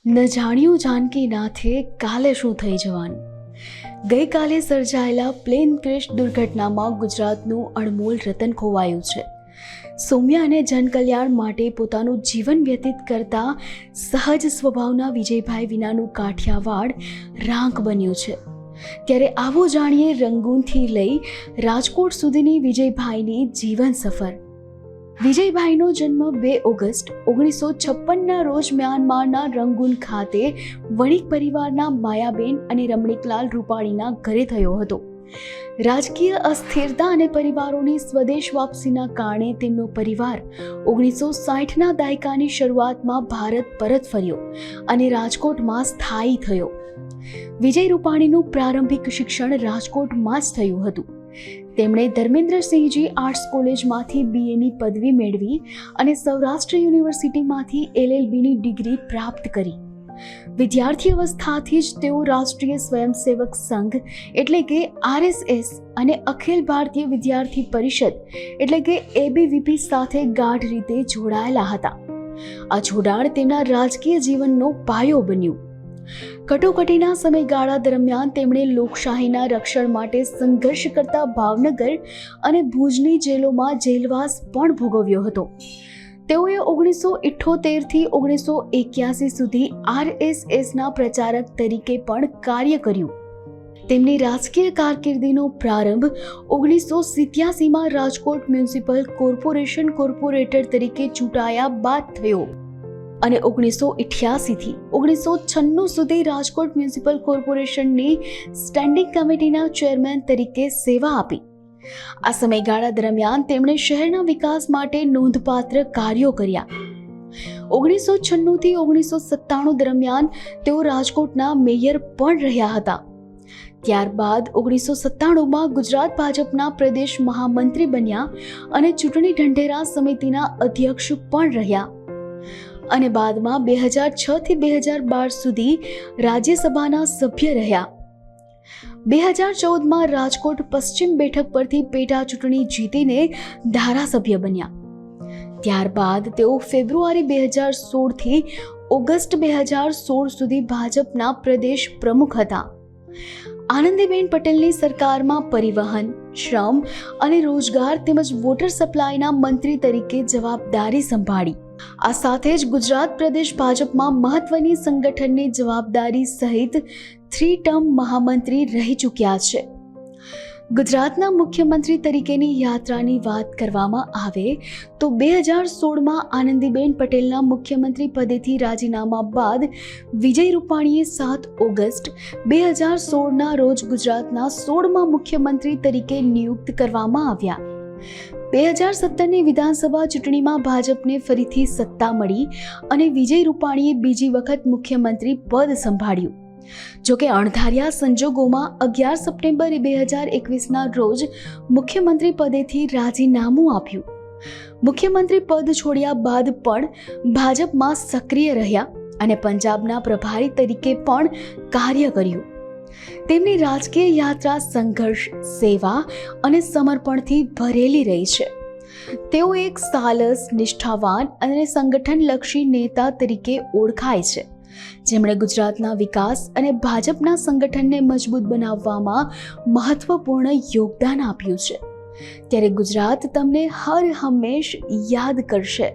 ન જાણ્યું જાનકી નાથે કાલે શું થઈ જવાનું. ગઈકાલે સર્જાયેલા પ્લેન ક્રેશ દુર્ઘટનામાં ગુજરાતનું અણમોલ રતન ખોવાયું છે. સૌમ્ય અને જનકલ્યાણ માટે પોતાનું જીવન વ્યતીત કરતા સહજ સ્વભાવના વિજયભાઈ વિનાનું કાઠિયાવાડ રાંક બન્યું છે. ત્યારે આવો જાણીએ રંગૂનથી લઈ રાજકોટ સુધીની વિજયભાઈની જીવન સફર. વિજયભાઈનો જન્મ 2 ઓગસ્ટ 1956ના રોજ મ્યાનમારના રંગૂન ખાતે વણિક પરિવારના માયાબેન અને રમણીકલાલ રૂપાણીના ઘરે થયો હતો. રાજકીય અસ્થિરતા અને પરિવારોની સ્વદેશ વાપસીના કારણે તેમનો પરિવાર 1960ના દાયકાની શરૂઆતમાં ભારત પરત ફર્યો અને રાજકોટમાં સ્થાયી થયો. વિજય રૂપાણીનું પ્રારંભિક શિક્ષણ રાજકોટમાં જ થયું હતું. તેમણે ધર્મેન્દ્રસિંહજી આર્ટ્સ કોલેજમાંથી BAની પદવી મેળવી અને સૌરાષ્ટ્ર યુનિવર્સિટીમાંથી LLBની ડિગ્રી પ્રાપ્ત કરી. વિદ્યાર્થી અવસ્થાથી જ તેઓ રાષ્ટ્રીય સ્વયંસેવક સંઘ એટલે કે RSS અને અખિલ ભારતીય વિદ્યાર્થી પરિષદ એટલે કે ABVP સાથે ગાઢ રીતે જોડાયેલા હતા. આ જોડાણ તેમના રાજકીય જીવનનો પાયો બન્યું. કટોકટીના સમયગાળા દરમિયાન તેમણે લોકશાહીના રક્ષણ માટે સંઘર્ષ કરતા ભાવનગર અને ભુજની જેલોમાં જેલવાસ પણ ભોગવ્યો હતો. તેઓએ 1978થી 1981 સુધી RSSના પ્રચારક તરીકે પણ કાર્ય કર્યું. તેમની રાજકીય કારકિર્દીનો પ્રારંભ 1987માં રાજકોટ મ્યુનિસિપલ કોર્પોરેશન કોર્પોરેટર તરીકે ચૂંટાયા બાદ થયો અને 1988થી 1996 સુધી રાજકોટ મ્યુનિસિપલ કોર્પોરેશનની સ્ટેન્ડિંગ કમિટીના ચેરમેન તરીકે સેવા આપી. આ સમયગાળા દરમિયાન તેમણે શહેરના વિકાસ માટે નોંધપાત્ર કાર્યો કર્યા. 1996થી 1997 દરમિયાન તેઓ રાજકોટના મેયર પણ રહ્યા હતા. ત્યારબાદ 1997માં ગુજરાત ભાજપના પ્રદેશ મહામંત્રી બન્યા અને ચૂંટણી ઢંઢેરા સમિતિના અધ્યક્ષ પણ રહ્યા અને બાદમાં 2006થી 2012 સુધી રાજ્યસભાના સભ્ય રહ્યા. 2014માં રાજકોટ પશ્ચિમ બેઠક પરથી પેટા ચૂંટણી જીતીને ધારાસભ્ય બન્યા. ત્યારબાદ તેઓ ફેબ્રુઆરી 2016થી ઓગસ્ટ 2016 સુધી ભાજપના પ્રદેશ પ્રમુખ હતા. આનંદીબેન પટેલની સરકારમાં પરિવહન, શ્રમ અને રોજગાર તેમજ વોટર સપ્લાયના મંત્રી તરીકે જવાબદારી સંભાળી. આ સાથે જ ગુજરાત પ્રદેશ ભાજપમાં મહત્વની સંગઠનની જવાબદારી સહિત 3 ટર્મ મહામંત્રી રહી ચૂક્યા છે. ગુજરાતના મુખ્યમંત્રી તરીકેની યાત્રાની વાત કરવામાં આવે તો 2016માં આનંદીબેન પટેલના મુખ્યમંત્રી પદેથી રાજીનામા બાદ વિજય રૂપાણીએ 7 ઓગસ્ટ 2016ના રોજ ગુજરાતના 16મા મુખ્યમંત્રી તરીકે નિયુક્ત કરવામાં આવ્યા. 2017ની વિધાનસભા ચૂંટણીમાં ભાજપને ફરીથી સત્તા મળી અને વિજય રૂપાણીએ બીજી વખત મુખ્યમંત્રી પદ સંભાળ્યું. જોકે અણધાર્યા સંજોગોમાં 11 સપ્ટેમ્બરે 2021ના રોજ મુખ્યમંત્રી પદેથી રાજીનામું આપ્યું. મુખ્યમંત્રી પદ છોડ્યા બાદ પણ ભાજપમાં સક્રિય રહ્યા અને પંજાબના પ્રભારી તરીકે પણ કાર્ય કર્યું. તેમની રાજકીય યાત્રા સંઘર્ષ, સેવા અને સમર્પણથી ભરેલી રહી છે. તેઓ એક સાલસ, નિષ્ઠાવાન અને સંગઠનલક્ષી નેતા તરીકે ઓળખાય છે, જેમણે ગુજરાતના વિકાસ અને ભાજપના સંગઠનને મજબૂત બનાવવામાં મહત્વપૂર્ણ યોગદાન આપ્યું છે. ત્યારે ગુજરાત તમને હર હંમેશ યાદ કરશે.